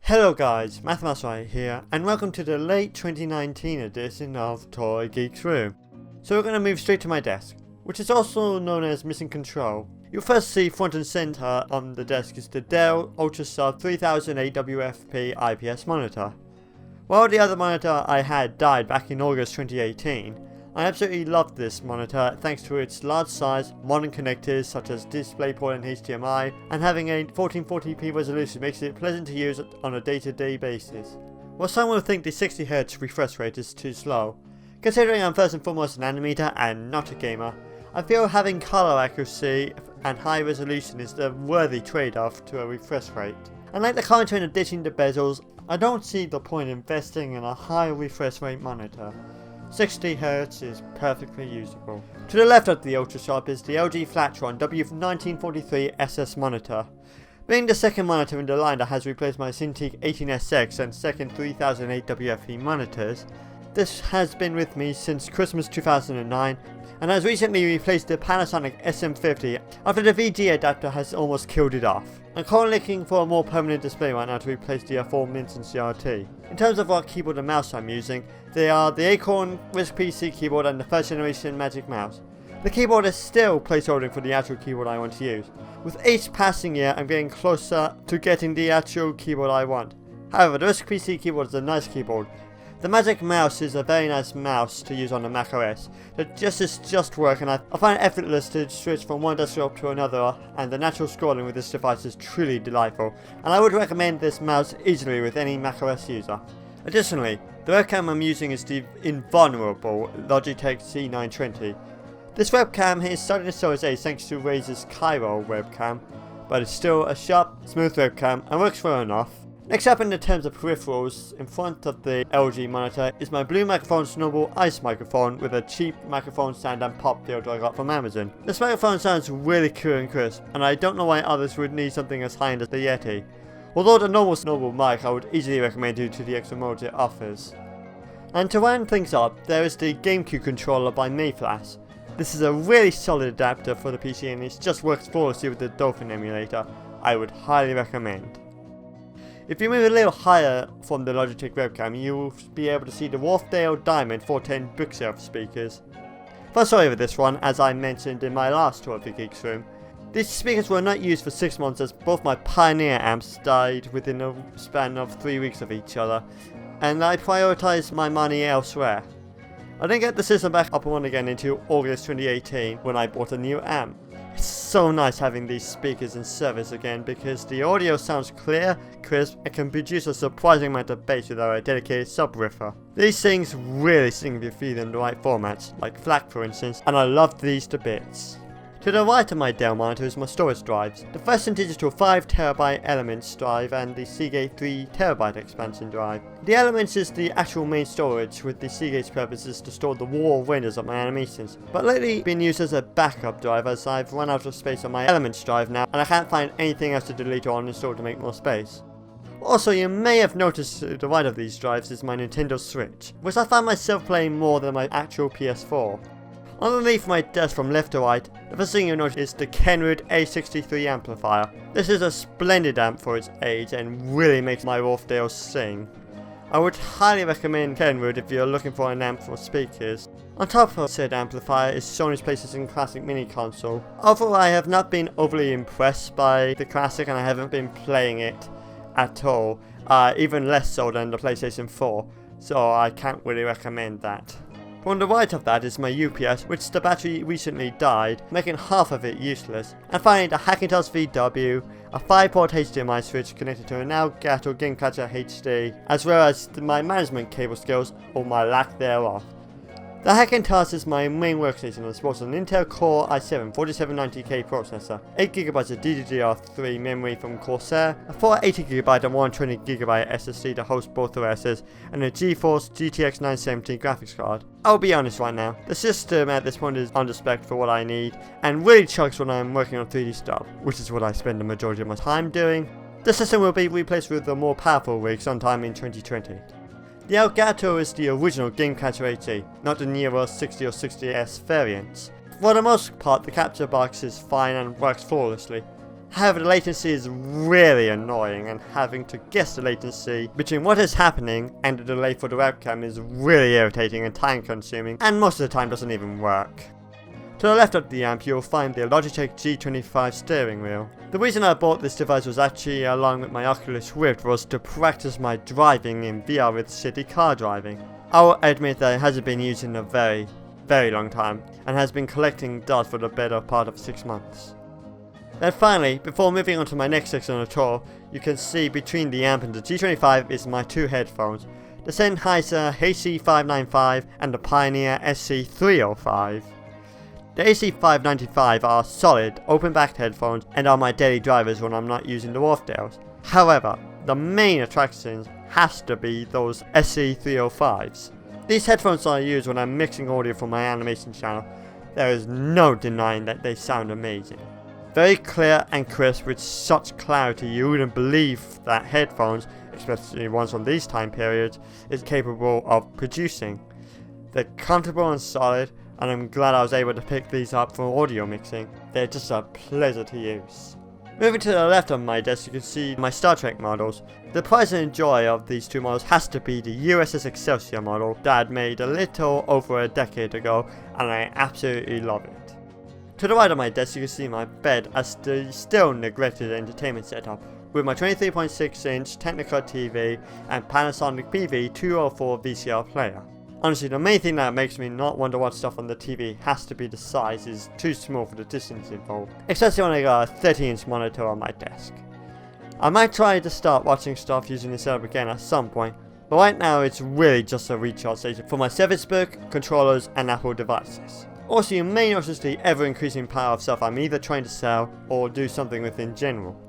Hello guys, Musselwhite here, and welcome to the late 2019 edition of Toy Geek's Room. So we're going to move straight to my desk, which is also known as Missing Control. You'll first see front and center on the desk is the Dell UltraSub 3000 AWFP IPS monitor. While the other monitor I had died back in August 2018, I absolutely loved this monitor thanks to its large size, modern connectors such as DisplayPort and HDMI, and having a 1440p resolution makes it pleasant to use on a day-to-day basis. While some will think the 60Hz refresh rate is too slow, considering I'm first and foremost an animator and not a gamer, I feel having color accuracy and high resolution is the worthy trade-off to a refresh rate. Unlike the current trend of ditching the bezels, I don't see the point in investing in a high refresh rate monitor. 60Hz is perfectly usable. To the left of the UltraSharp is the LG Flatron W1943 SS monitor. Being the second monitor in the line that has replaced my Cintiq 18SX and second 3008 WFE monitors, this has been with me since Christmas 2009 and has recently replaced the Panasonic SM50 after the VG adapter has almost killed it off. I'm currently looking for a more permanent display right now to replace the aforementioned CRT. In terms of what keyboard and mouse I'm using, they are the Acorn RISC PC keyboard and the first generation Magic Mouse. The keyboard is still placeholding for the actual keyboard I want to use. With each passing year I'm getting closer to getting the actual keyboard I want. However, the RISC PC keyboard is a nice keyboard. The Magic Mouse is a very nice mouse to use on the Mac OS. The gestures just work and I find it effortless to switch from one desktop to another, and the natural scrolling with this device is truly delightful, and I would recommend this mouse easily with any Mac OS user. Additionally, the webcam I'm using is the invulnerable Logitech C920. This webcam is starting to show its age thanks to Razer's Cairo webcam, but it's still a sharp, smooth webcam and works well enough. Next up in the terms of peripherals, in front of the LG monitor is my Blue Microphone Snowball Ice microphone with a cheap microphone stand and pop filter I got from Amazon. This microphone sounds really cool and crisp, and I don't know why others would need something as high-end as the Yeti. Although the normal Snowball mic I would easily recommend due to the extra modes it offers. And to round things up, there is the GameCube controller by Mayflash. This is a really solid adapter for the PC and it just works flawlessly with the Dolphin emulator. I would highly recommend. If you move a little higher from the Logitech webcam, you will be able to see the Wharfedale Diamond 410 bookshelf speakers. First sorry for this one, as I mentioned in my last tour of the Geek's Room. These speakers were not used for 6 months as both my Pioneer amps died within a span of 3 weeks of each other, and I prioritised my money elsewhere. I didn't get the system back up and running again until August 2018 when I bought a new amp. It's so nice having these speakers in service again because the audio sounds clear, crisp, and can produce a surprising amount of bass without a dedicated subwoofer. These things really sing if you feed them the right formats, like FLAC for instance, and I love these to bits. To the right of my Dell monitor is my storage drives, the first and digital 5TB Elements drive and the Seagate 3TB expansion drive. The Elements is the actual main storage, with the Seagate's purpose is to store the raw renders of my animations, but lately been used as a backup drive as I've run out of space on my Elements drive now and I can't find anything else to delete or uninstall to make more space. Also, you may have noticed to the right of these drives is my Nintendo Switch, which I find myself playing more than my actual PS4. Underneath my desk from left to right, the first thing you'll notice is the Kenwood A63 amplifier. This is a splendid amp for its age and really makes my Wharfedale sing. I would highly recommend Kenwood if you're looking for an amp for speakers. On top of said amplifier is Sony's PlayStation Classic Mini Console. Although I have not been overly impressed by the Classic and I haven't been playing it at all, even less so than the PlayStation 4, so I can't really recommend that. On the right of that is my UPS, which the battery recently died, making half of it useless, and finally the Hackintosh VW, a 5-port HDMI switch connected to an Elgato Gamecatcher HD, as well as my management cable skills, or my lack thereof. The Hackintosh is my main workstation and supports an Intel Core i7 4790K processor, 8GB of DDR3 memory from Corsair, a 480GB and 120GB SSD to host both OSs, and a GeForce GTX 970 graphics card. I'll be honest right now, the system at this point is under-spec'd for what I need, and really chugs when I'm working on 3D stuff, which is what I spend the majority of my time doing. The system will be replaced with a more powerful rig sometime in 2020. The Elgato is the original Gamecatcher HD, not the newer 60 or 60S variants. For the most part, the capture box is fine and works flawlessly. However, the latency is really annoying, and having to guess the latency between what is happening and the delay for the webcam is really irritating and time consuming, and most of the time doesn't even work. To the left of the amp you'll find the Logitech G25 steering wheel. The reason I bought this device was actually along with my Oculus Rift was to practice my driving in VR with city car driving. I'll admit that it hasn't been used in a very long time and has been collecting dust for the better part of 6 months. Then finally, before moving on to my next section of the tour, you can see between the amp and the G25 is my two headphones, the Sennheiser AC595 and the Pioneer SC305. The AC595 are solid, open-backed headphones and are my daily drivers when I'm not using the Wharfdales. However, the main attractions has to be those SC305s. These headphones I use when I'm mixing audio for my animation channel. There is no denying that they sound amazing. Very clear and crisp with such clarity you wouldn't believe that headphones, especially ones from these time periods, is capable of producing. They're comfortable and solid, and I'm glad I was able to pick these up for audio mixing. They're just a pleasure to use. Moving to the left of my desk you can see my Star Trek models. The prize and joy of these two models has to be the USS Excelsior model that I made a little over a decade ago, and I absolutely love it. To the right of my desk you can see my bed as the still neglected entertainment setup with my 23.6 inch Technicolor TV and Panasonic PV204 VCR player. Honestly, the main thing that makes me not want to watch stuff on the TV has to be the size is too small for the distance involved, especially when I got a 30-inch monitor on my desk. I might try to start watching stuff using this setup again at some point, but right now it's really just a recharge station for my Surface Book, controllers and Apple devices. Also, you may notice the ever-increasing power of stuff I'm either trying to sell or do something with in general.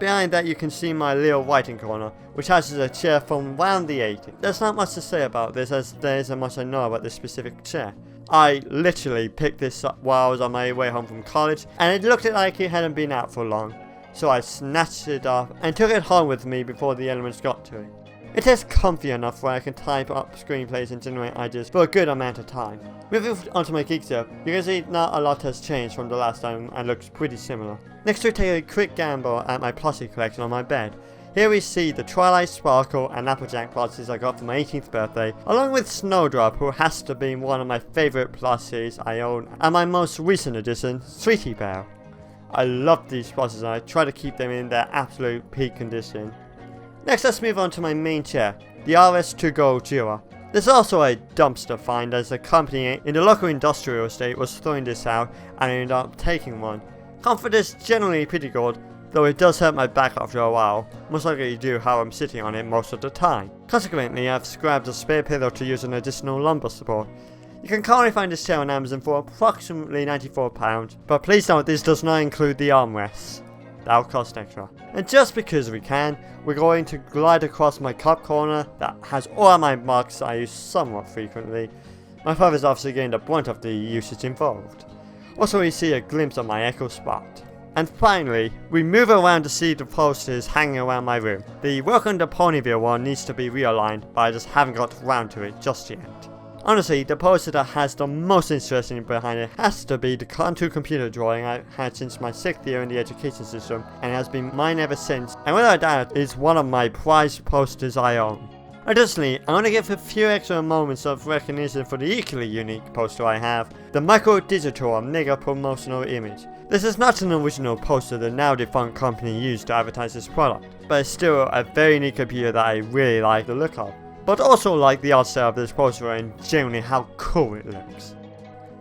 Behind that you can see my little writing corner, which houses a chair from around the 80s. There's not much to say about this as there isn't much I know about this specific chair. I literally picked this up while I was on my way home from college and it looked like it hadn't been out for long, so I snatched it up and took it home with me before the elements got to it. It is comfy enough where I can type up screenplays and generate ideas for a good amount of time. Moving on to my Geek setup, you can see not a lot has changed from the last time and looks pretty similar. Next we take a quick gamble at my plushie collection on my bed. Here we see the Twilight Sparkle and Applejack plushies I got for my 18th birthday, along with Snowdrop, who has to be one of my favourite plushies I own, and my most recent addition, Sweetie Belle. I love these plushies and I try to keep them in their absolute peak condition. Next let's move on to my main chair, the RS2Go Duo. This is also a dumpster find as a company in the local industrial estate was throwing this out and I ended up taking one. Comfort is generally pretty good, though it does hurt my back after a while, most likely due to how I'm sitting on it most of the time. Consequently, I've grabbed a spare pillow to use an additional lumbar support. You can currently find this chair on Amazon for approximately £94, but please note this does not include the armrests. That'll cost extra. And just because we can, we're going to glide across my cup corner that has all of my mugs I use somewhat frequently. My father's obviously getting the brunt of the usage involved. Also we see a glimpse of my Echo Spot. And finally, we move around to see the posters hanging around my room. The Welcome to Ponyville one needs to be realigned, but I just haven't got around to it just yet. Honestly, the poster that has the most interesting behind it has to be the contour computer drawing I've had since my 6th year in the education system, and it has been mine ever since, and without a doubt is one of my prized posters I own. Additionally, I want to give a few extra moments of recognition for the equally unique poster I have, the Micro Digital Mega Promotional Image. This is not an original poster the now defunct company used to advertise this product, but it's still a very neat computer that I really like the look of. But also like the art style of this poster and generally how cool it looks.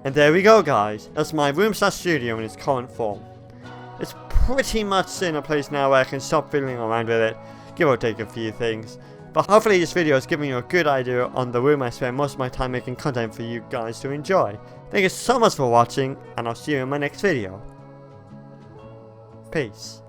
And there we go guys, that's my room/studio in its current form. It's pretty much in a place now where I can stop fiddling around with it, give or take a few things. But hopefully this video is giving you a good idea on the room I spend most of my time making content for you guys to enjoy. Thank you so much for watching, and I'll see you in my next video. Peace.